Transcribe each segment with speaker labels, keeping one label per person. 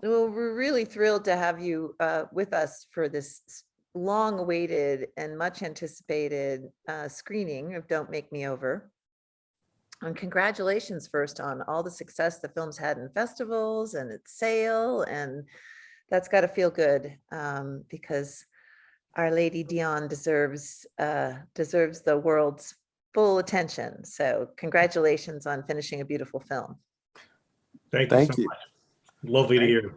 Speaker 1: Well, we're really thrilled to have you with us for this long-awaited and much anticipated screening of Don't Make Me Over. And congratulations first on all the success the film's had in festivals and its sale, and that's got to feel good because Our Lady Dionne deserves the world's full attention. So congratulations on finishing a beautiful film.
Speaker 2: Thank you so much. Lovely to hear.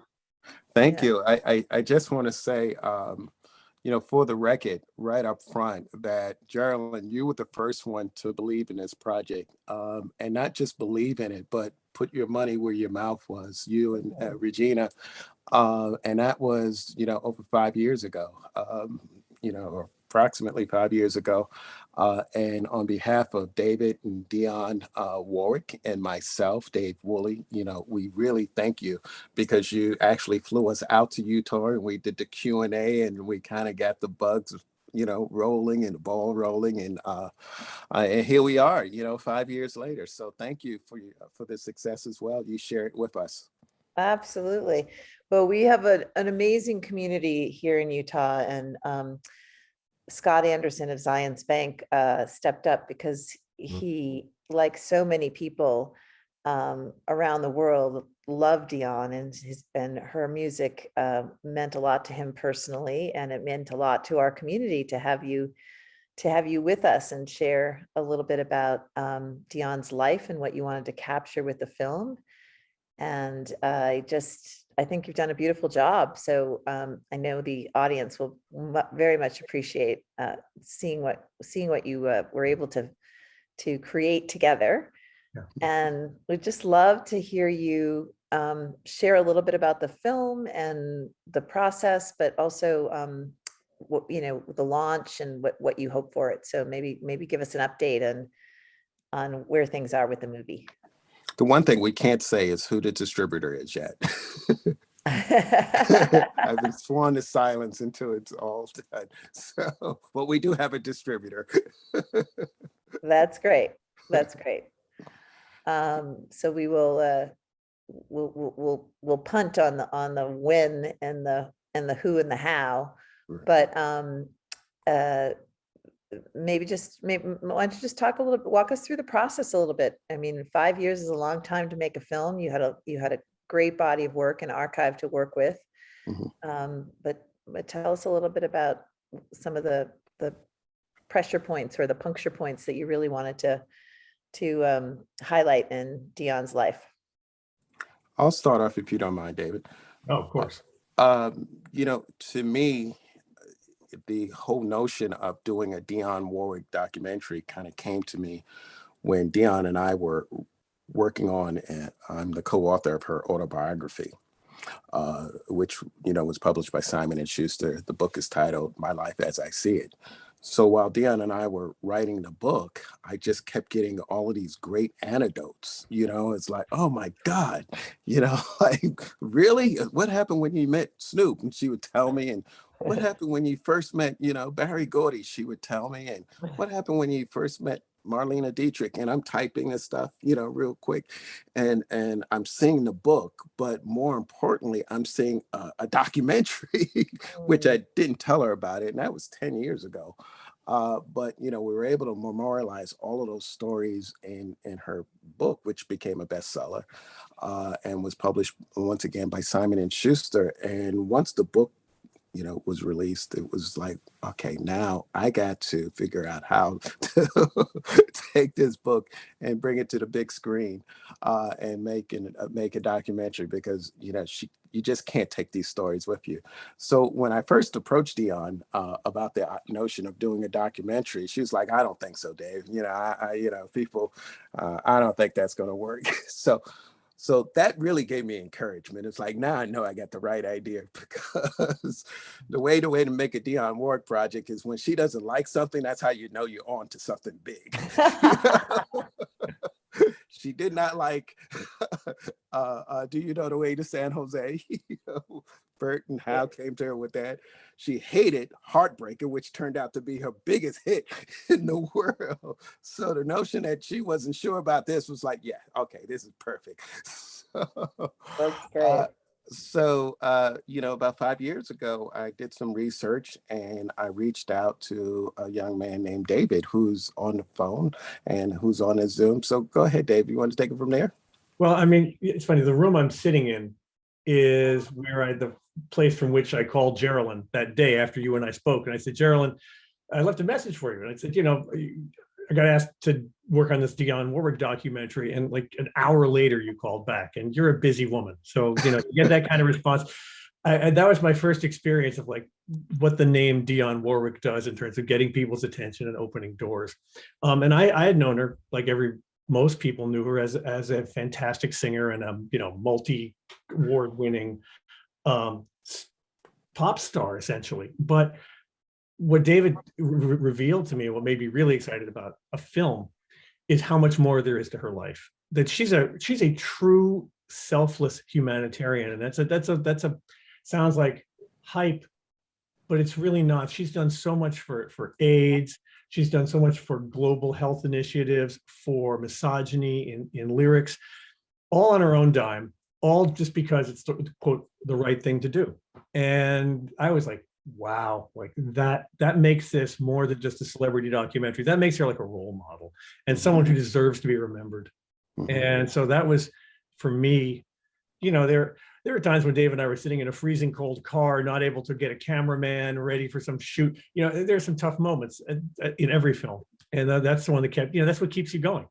Speaker 3: Thank you. I just want to say, for the record, right up front, that Geraldine, you were the first one to believe in this project, and not just believe in it, but put your money where your mouth was. You and Regina, and that was, over 5 years ago. Or approximately 5 years ago. And on behalf of David and Dionne Warwick and myself, Dave Wooley, we really thank you, because you actually flew us out to Utah and we did the Q&A, and we kind of got the bugs, rolling and the ball rolling. And here we are, 5 years later. So thank you for the success as well. You share it with us.
Speaker 1: Absolutely. Well, we have an amazing community here in Utah, and Scott Anderson of Zion's Bank stepped up because he, like so many people around the world, loved Dionne, and her music meant a lot to him personally, and it meant a lot to our community to have you with us and share a little bit about Dionne's life and what you wanted to capture with the film. And I think you've done a beautiful job. So I know the audience will very much appreciate seeing what you were able to create together.
Speaker 2: Yeah.
Speaker 1: And we'd just love to hear you share a little bit about the film and the process, but also the launch and what you hope for it. So maybe give us an update on where things are with the movie.
Speaker 3: The one thing we can't say is who the distributor is yet. I've been sworn to silence until it's all done. So, but we do have a distributor.
Speaker 1: That's great. That's great. So we will we'll punt on the when and the who and the how, right. But maybe why don't you just talk a little bit, walk us through the process a little bit. I mean, 5 years is a long time to make a film. You had a great body of work and archive to work with. Mm-hmm. But tell us a little bit about some of the pressure points or the puncture points that you really wanted to highlight in Dionne's life.
Speaker 3: I'll start off if you don't mind, David.
Speaker 2: Oh, of course.
Speaker 3: To me, the whole notion of doing a Dionne Warwick documentary kind of came to me when Dionne and I were working on, I'm the co-author of her autobiography, which, was published by Simon & Schuster. The book is titled My Life as I See It. So while Dionne and I were writing the book, I just kept getting all of these great anecdotes. It's like, oh my God, like, really? What happened when you met Snoop? And she would tell me. And what happened when you first met, Barry Gordy? She would tell me. And what happened when you first met Marlene Dietrich? And I'm typing this stuff, real quick. And I'm seeing the book, but more importantly, I'm seeing a documentary, which I didn't tell her about it. And that was 10 years ago. But, we were able to memorialize all of those stories in her book, which became a bestseller and was published once again by Simon & Schuster. And once the book, was released, it was like, okay, now I got to figure out how to take this book and bring it to the big screen and make a documentary, because, you just can't take these stories with you. So when I first approached Dionne about the notion of doing a documentary, she was like, I don't think so, Dave. People, I don't think that's going to work. So that really gave me encouragement. It's like, now I know I got the right idea, because the way to make a Dionne Warwick project is when she doesn't like something, that's how you know you're on to something big. She did not like, do you know the way to San Jose? Burt and Hal came to her with that. She hated Heartbreaker, which turned out to be her biggest hit in the world. So the notion that she wasn't sure about this was like, yeah, okay, this is perfect.
Speaker 1: That's great.
Speaker 3: So, about 5 years ago, I did some research and I reached out to a young man named David who's on the phone and who's on a Zoom. So go ahead, Dave. You want to take it from there?
Speaker 2: Well, I mean, it's funny. The room I'm sitting in is the place from which I called Geraldine that day after you and I spoke. And I said, Geraldine, I left a message for you. And I said, I got asked to work on this Dionne Warwick documentary. And like an hour later, you called back, and you're a busy woman. So, you get that kind of response. That was my first experience of like what the name Dionne Warwick does in terms of getting people's attention and opening doors. And I had known her, like most people knew her as a fantastic singer and a multi-award winning pop star essentially. But what David revealed to me, what made me really excited about a film, is how much more there is to her life. That she's a true selfless humanitarian, and that's a sounds like hype, but it's really not. She's done so much for AIDS. She's done so much for global health initiatives, for misogyny in lyrics, all on her own dime, all just because it's, quote, the right thing to do. And I was like, wow, like that makes this more than just a celebrity documentary. That makes her like a role model and someone who deserves to be remembered. And so that was, for me, there were times when Dave and I were sitting in a freezing cold car, not able to get a cameraman ready for some shoot. There's some tough moments in every film. And that's the one that kept, that's what keeps you going.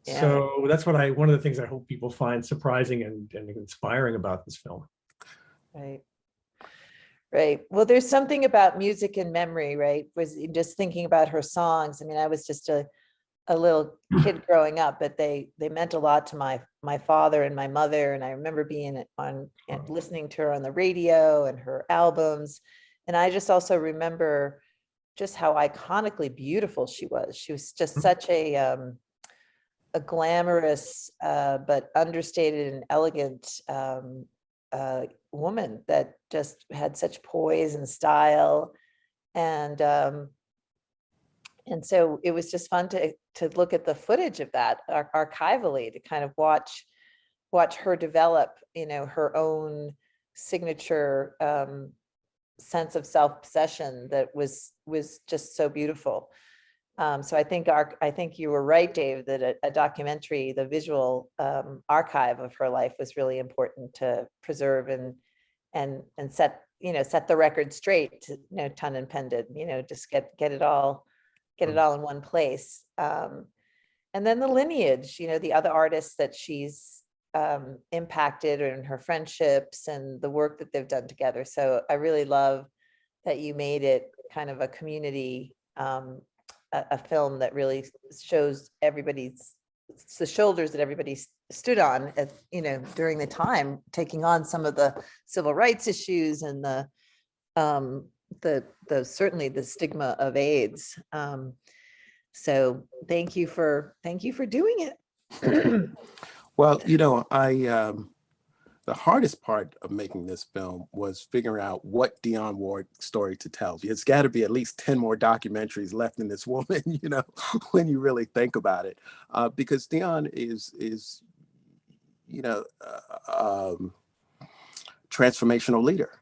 Speaker 2: Yeah. So that's one of the things I hope people find surprising and inspiring about this film.
Speaker 1: Right. Well, there's something about music and memory, right? Was just thinking about her songs. I mean, I was just a little kid growing up, but they meant a lot to my father and my mother. And I remember being on and listening to her on the radio and her albums. And I just also remember just how iconically beautiful she was. She was just such a glamorous but understated and elegant woman that just had such poise and style, and so it was just fun to look at the footage of that archivally, to kind of watch her develop, her own signature sense of self-possession that was just so beautiful. So I think you were right, Dave, that a documentary, the visual archive of her life, was really important to preserve and set the record straight, pun intended, just get it all in one place. And then the lineage, the other artists that she's impacted, and her friendships and the work that they've done together. So I really love that you made it kind of a community, a film that really shows the shoulders that everybody stood on during the time, taking on some of the civil rights issues and the certainly the stigma of AIDS. So thank you for doing it.
Speaker 3: Well, the hardest part of making this film was figuring out what Dionne Warwick's story to tell. It's got to be at least 10 more documentaries left in this woman, when you really think about it, because Dionne is transformational leader.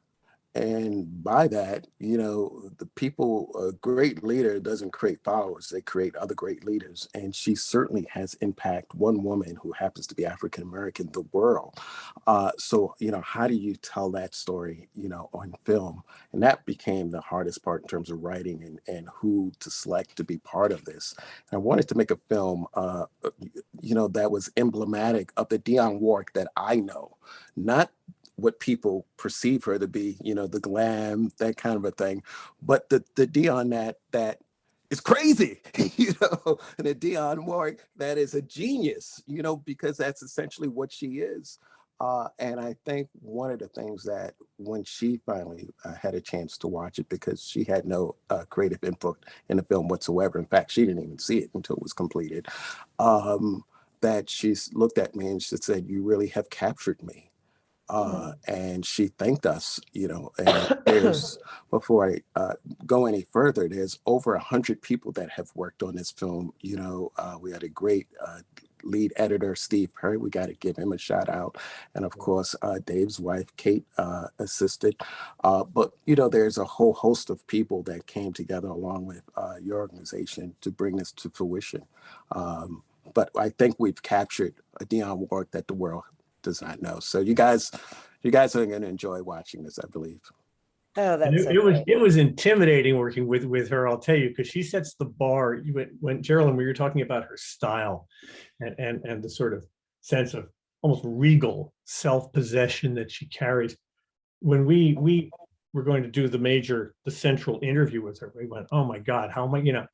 Speaker 3: And by that, the people, a great leader doesn't create followers, they create other great leaders. And she certainly has impacted one woman who happens to be African-American, the world. So, how do you tell that story, on film? And that became the hardest part in terms of writing and who to select to be part of this. And I wanted to make a film, that was emblematic of the Dionne Warwick that I know, not what people perceive her to be, the glam, that kind of a thing, but the Dionne that is crazy, and the Dionne Warwick that is a genius, because that's essentially what she is. And I think one of the things that when she finally had a chance to watch it, because she had no creative input in the film whatsoever. In fact, she didn't even see it until it was completed. That she looked at me and she said, "You really have captured me." And she thanked us, and there's, before I go any further, there's over 100 people that have worked on this film. We had a great lead editor, Steve Perry, we got to give him a shout out. And of course, Dave's wife, Kate, assisted. But, you know, there's a whole host of people that came together along with your organization to bring this to fruition. But I think we've captured a Dionne Warwick that the world does not know. So you guys are going to enjoy watching this, I believe.
Speaker 1: Oh,
Speaker 2: And
Speaker 1: that's so
Speaker 2: it was
Speaker 1: great.
Speaker 2: it was intimidating working with her, I'll tell you, because she sets the bar. When Geraldine, we were talking about her style and the sort of sense of almost regal self-possession that she carries. When we were going to do the central interview with her, we went, oh my God, how am I going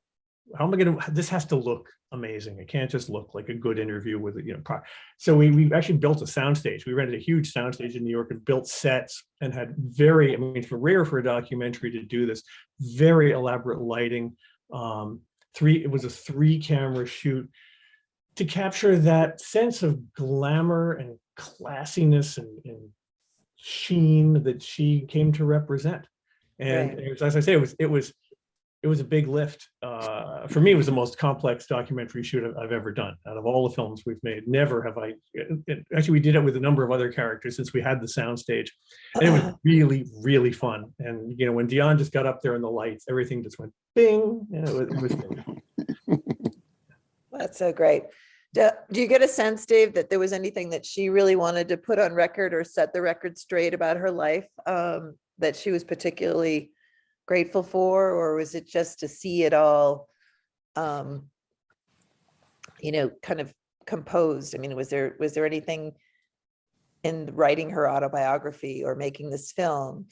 Speaker 2: to, this has to look amazing. It can't just look like a good interview with, so we actually built a soundstage. We rented a huge soundstage in New York and built sets and had for a documentary to do this, very elaborate lighting. It was a 3-camera shoot to capture that sense of glamour and classiness and sheen that she came to represent. And
Speaker 1: Right.
Speaker 2: it was, as I say, it was a big lift. For me, it was the most complex documentary shoot I've ever done. Out of all the films we've made, never have I. Actually, we did it with a number of other characters since we had the soundstage, and it was really, really fun. And when Dionne just got up there in the lights, everything just went bing, and it was great.
Speaker 1: That's so great. Do you get a sense, Dave, that there was anything that she really wanted to put on record or set the record straight about her life that she was particularly grateful for, or was it just to see it all, kind of composed? I mean, was there anything in writing her autobiography or making this film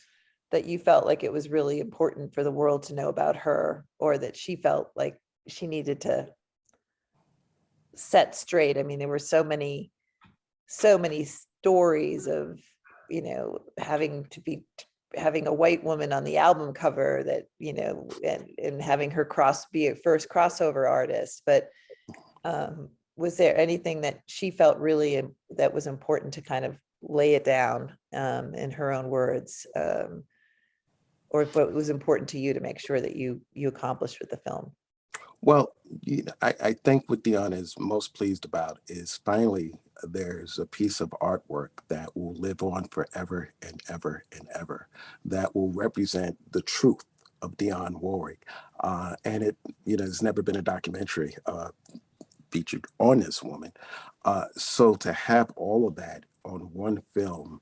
Speaker 1: that you felt like it was really important for the world to know about her, or that she felt like she needed to set straight? I mean, there were so many stories of, having a white woman on the album cover that, and having her be a first crossover artist. But was there anything that she felt really that was important to kind of lay it down in her own words, or if it was important to you to make sure that you accomplished with the film?
Speaker 3: Well, I think what Dionne is most pleased about is finally there's a piece of artwork that will live on forever and ever and ever, that will represent the truth of Dionne Warwick. And it, there's never been a documentary featured on this woman. So to have all of that on one film,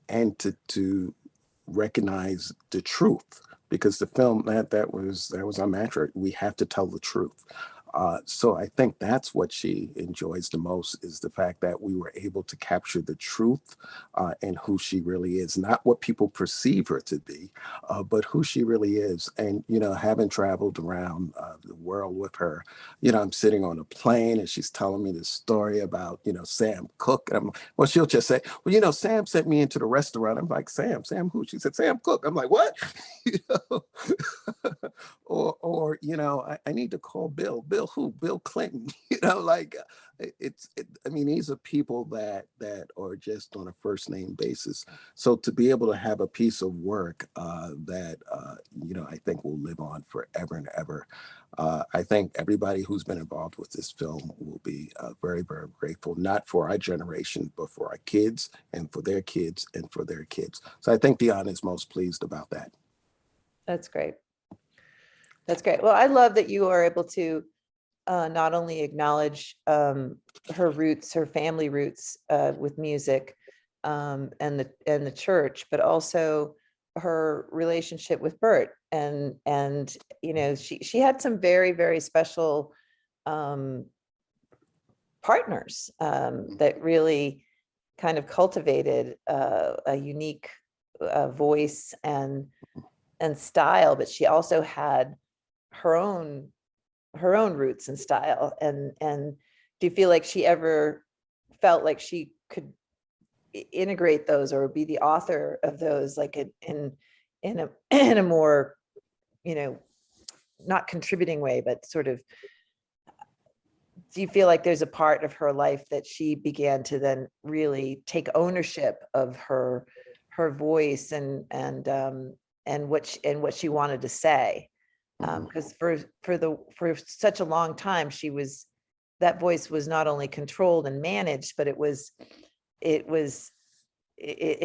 Speaker 3: and to recognize the truth, because the film that was our mantra. We have to tell the truth. So I think that's what she enjoys the most, is the fact that we were able to capture the truth and who she really is, not what people perceive her to be, but who she really is. And, having traveled around the world with her, I'm sitting on a plane and she's telling me this story about, Sam Cooke. And she'll just say, well, Sam sent me into the restaurant. I'm like, Sam who? She said, Sam Cooke. I'm like, what? Or I need to call Bill who? Bill Clinton. These are people that are just on a first name basis. So to be able to have a piece of work that I think will live on forever and ever. I think everybody who's been involved with this film will be very, very grateful, not for our generation, but for our kids and for their kids and for their kids. So I think Dionne is most pleased about that.
Speaker 1: That's great. That's great. Well, I love that you are able to not only acknowledge her roots, her family roots with music and the church, but also her relationship with Burt. And she had some very, very special partners that really kind of cultivated a unique voice and style, but she also had her own roots and style. And do you feel like she ever felt like she could integrate those or be the author of those, like in a more, not contributing way, but sort of, do you feel like there's a part of her life that she began to then really take ownership of her voice and what she wanted to say? Because for such a long time she was that voice was not only controlled and managed, but it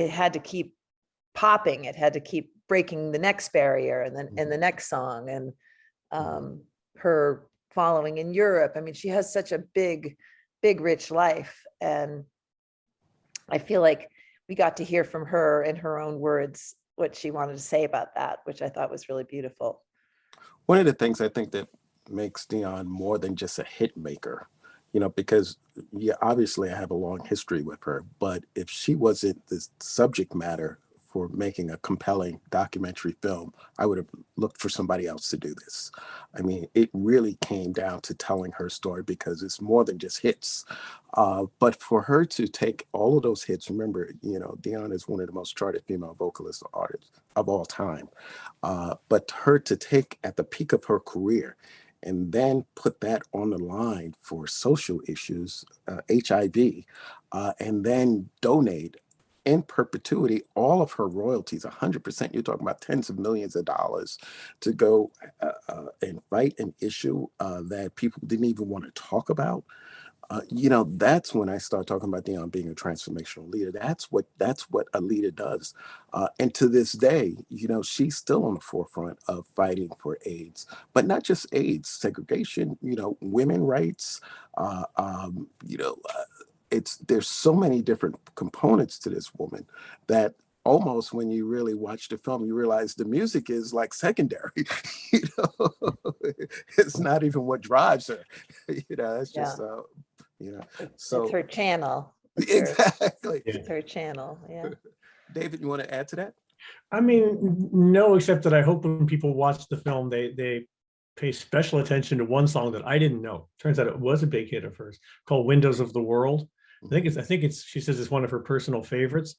Speaker 1: had to keep popping. It had to keep breaking the next barrier, and then in the next song, and her following in Europe. I mean, she has such a big, rich life. And I feel like we got to hear from her in her own words what she wanted to say about that, which I thought was really beautiful.
Speaker 3: One of the things I think that makes Dionne more than just a hit maker, because yeah, obviously I have a long history with her, but if she wasn't the subject matter for making a compelling documentary film, I would have looked for somebody else to do this. I mean, it really came down to telling her story, because it's more than just hits. But for her to take all of those hits, remember, Dionne is one of the most charted female vocalist artists of all time. But her to take at the peak of her career and then put that on the line for social issues, HIV, and then donate in perpetuity all of her royalties, 100%. You're talking about tens of millions of dollars to go and fight an issue that people didn't even want to talk about. That's when I start talking about Dionne being a transformational leader. That's what a leader does. And to this day, she's still on the forefront of fighting for AIDS, but not just AIDS, segregation, women rights. There's so many different components to this woman that almost when you really watch the film, you realize the music is like secondary. It's not even what drives her. It's just so
Speaker 1: It's her channel.
Speaker 3: exactly.
Speaker 1: It's her channel. Yeah.
Speaker 3: David, you want to add to that?
Speaker 2: I mean, no, except that I hope when people watch the film, they pay special attention to one song that I didn't know. Turns out it was a big hit of hers, called "Windows of the World." I think it's. She says it's one of her personal favorites,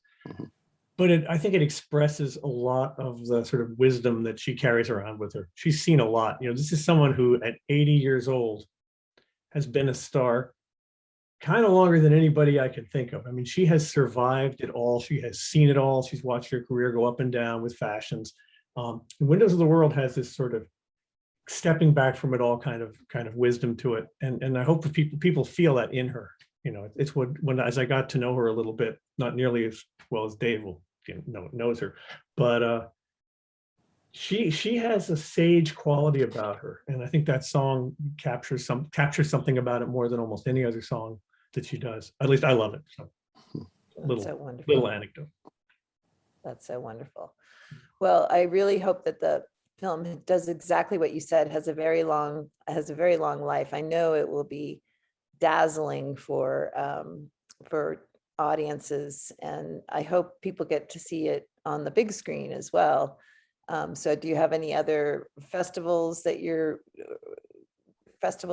Speaker 2: but I think it expresses a lot of the sort of wisdom that she carries around with her. She's seen a lot. This is someone who, at 80 years old, has been a star kind of longer than anybody I can think of. I mean, she has survived it all. She has seen it all. She's watched her career go up and down with fashions. Windows of the World has this sort of stepping back from it all kind of wisdom to it, and I hope that people feel that in her. It's when as I got to know her a little bit, not nearly as well as Dave knows her, but she has a sage quality about her, and I think that song captures something about it more than almost any other song that she does. At least I love it. So little anecdote.
Speaker 1: That's so wonderful. Well, I really hope that the film does exactly what you said, has a very long life. I know it will be dazzling for audiences, and I hope people get to see it on the big screen as well. So do you have any other festival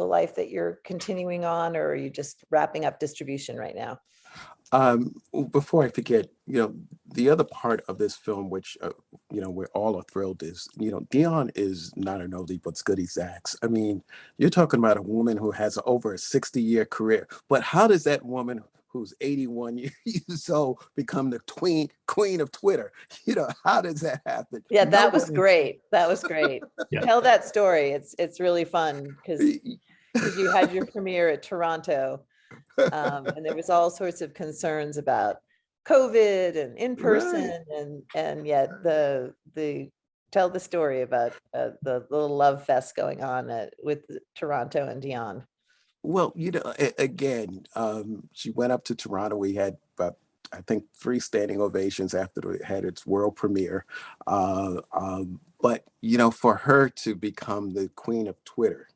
Speaker 1: life that you're continuing on, or are you just wrapping up distribution right now?
Speaker 3: Before I forget, the other part of this film, which we're all thrilled, is Dionne is not an oldie but goodie Zax. I mean, you're talking about a woman who has over a 60-year career, but how does that woman who's 81 years old become the queen of Twitter? How does that happen?
Speaker 1: Yeah, that was great. That was great.
Speaker 2: Yeah.
Speaker 1: Tell that story. It's really fun because you had your premiere at Toronto. And there was all sorts of concerns about COVID and in person, right. and yet the tell the story about the little love fest going on with Toronto and Dionne.
Speaker 3: Well, again, she went up to Toronto. We had about, I think, 3 standing ovations after it had its world premiere. But for her to become the queen of Twitter.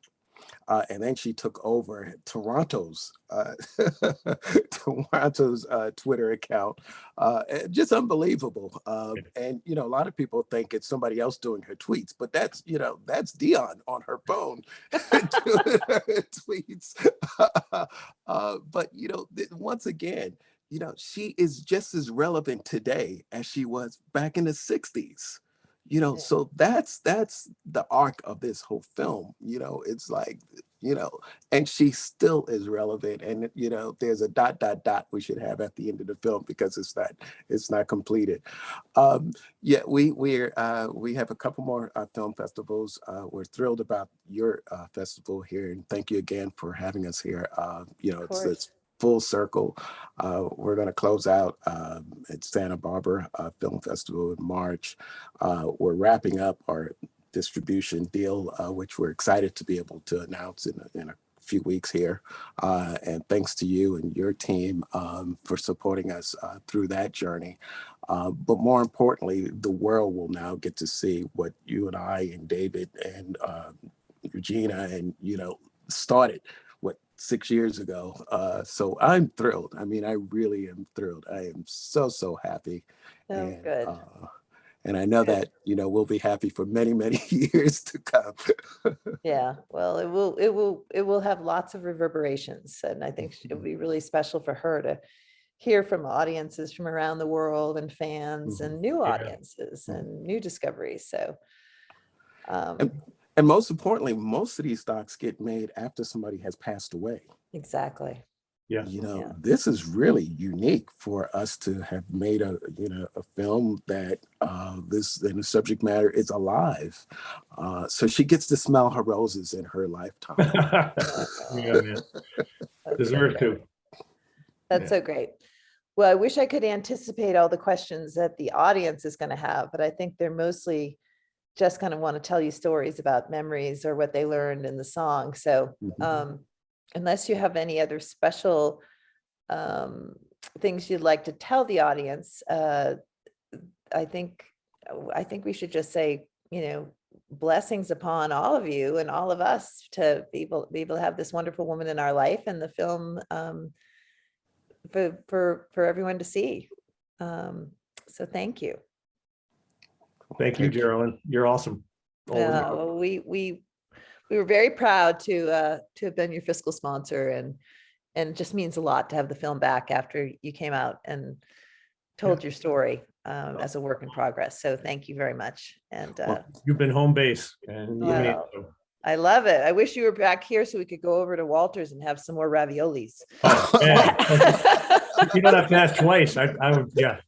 Speaker 3: And then she took over Toronto's Twitter account. Just unbelievable. And a lot of people think it's somebody else doing her tweets, but that's Dionne on her phone doing her tweets. But once again, she is just as relevant today as she was back in the 60s. So that's the arc of this whole film. It's like, and she still is relevant. And, there's a ... we should have at the end of the film because it's not completed. Yeah, we have a couple more film festivals. We're thrilled about your festival here, and thank you again for having us here. It's full circle. We're going to close out at Santa Barbara Film Festival in March. We're wrapping up our distribution deal, which we're excited to be able to announce in a few weeks here. And thanks to you and your team for supporting us through that journey. But more importantly, the world will now get to see what you and I and David and Regina and, started 6 years ago. So I'm thrilled. I mean, I really am thrilled. I am so happy.
Speaker 1: Oh, good.
Speaker 3: And I know that, we'll be happy for many, many years to come.
Speaker 1: Yeah, well, it will have lots of reverberations. And I think it will be really special for her to hear from audiences from around the world and fans and new audiences and new discoveries. So,
Speaker 3: and most importantly, most of these docs get made after somebody has passed away.
Speaker 1: Exactly.
Speaker 2: Yeah.
Speaker 3: This is really unique for us to have made a film that the subject matter is alive. So she gets to smell her roses in her lifetime.
Speaker 2: Yeah, man. Deserve to.
Speaker 1: That's so great. Well, I wish I could anticipate all the questions that the audience is going to have, but I think they're mostly just kind of want to tell you stories about memories or what they learned in the song. So unless you have any other special things you'd like to tell the audience, I think we should just say, blessings upon all of you and all of us to be able to have this wonderful woman in our life and the film for everyone to see. So thank you.
Speaker 2: Thank you, Geraldine. You're awesome.
Speaker 1: We were very proud to have been your fiscal sponsor, and it just means a lot to have the film back after you came out and told your story as a work in progress. So thank you very much. And
Speaker 2: you've been home base, and
Speaker 1: I love it. I wish you were back here so we could go over to Walter's and have some more raviolis.
Speaker 2: Oh, man. You don't have to ask twice. I would, yeah.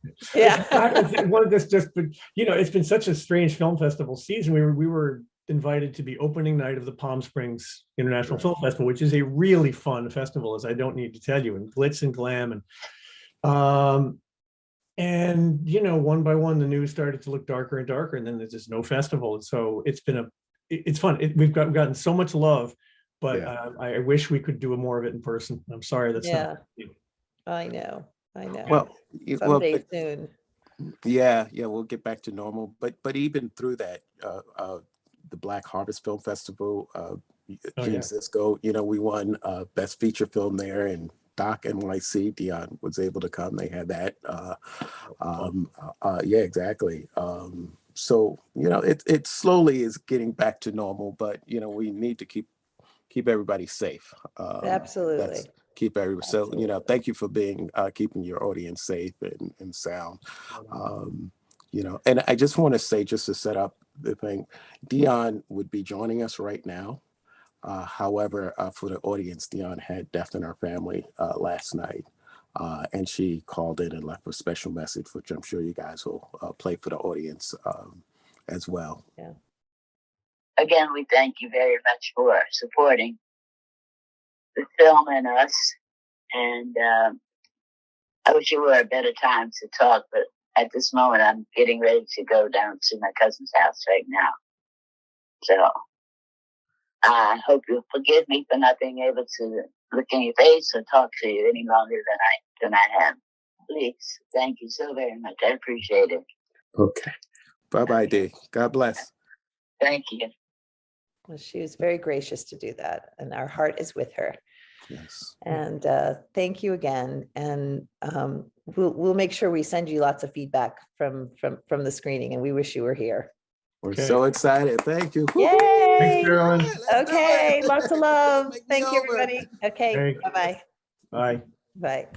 Speaker 2: One of this but it's been such a strange film festival season. We were invited to be opening night of the Palm Springs International Film Festival, which is a really fun festival, as I don't need to tell you, and glitz and glam, and one by one the news started to look darker and darker, and then there's just no festival. And so it's fun. We've gotten so much love, but I wish we could do more of it in person. I'm sorry that's not.
Speaker 1: I know.
Speaker 3: Well,
Speaker 1: someday soon.
Speaker 3: Yeah, we'll get back to normal. But even through that, the Black Harvest Film Festival, Gene Cisco, we won Best Feature Film there, and Doc NYC, Dionne was able to come. They had that. Yeah, exactly. So it slowly is getting back to normal, but we need to keep everybody safe.
Speaker 1: Absolutely.
Speaker 3: Keep everybody. So thank you for being keeping your audience safe and sound. And I just want to say, just to set up the thing, Dionne would be joining us right now. However, for the audience, Dionne had death in her family last night, and she called in and left a special message, which I'm sure you guys will play for the audience as well.
Speaker 1: Yeah.
Speaker 4: Again, we thank you very much for supporting the film and us. And I wish it were a better time to talk, but at this moment, I'm getting ready to go down to my cousin's house right now. So I hope you'll forgive me for not being able to look in your face or talk to you any longer than I have. Please, thank you so very much. I appreciate it.
Speaker 3: Okay. Bye-bye, Dee. God bless.
Speaker 4: Thank you.
Speaker 1: Well, she was very gracious to do that, and our heart is with her.
Speaker 3: Yes.
Speaker 1: And thank you again. And we'll make sure we send you lots of feedback from the screening, and we wish you were here.
Speaker 3: We're so excited. Thank you.
Speaker 1: Yay!
Speaker 2: Thanks, Carolyn.
Speaker 1: Okay, lots of love. Thank you, everybody. Okay, bye-bye.
Speaker 2: Bye.
Speaker 1: Bye.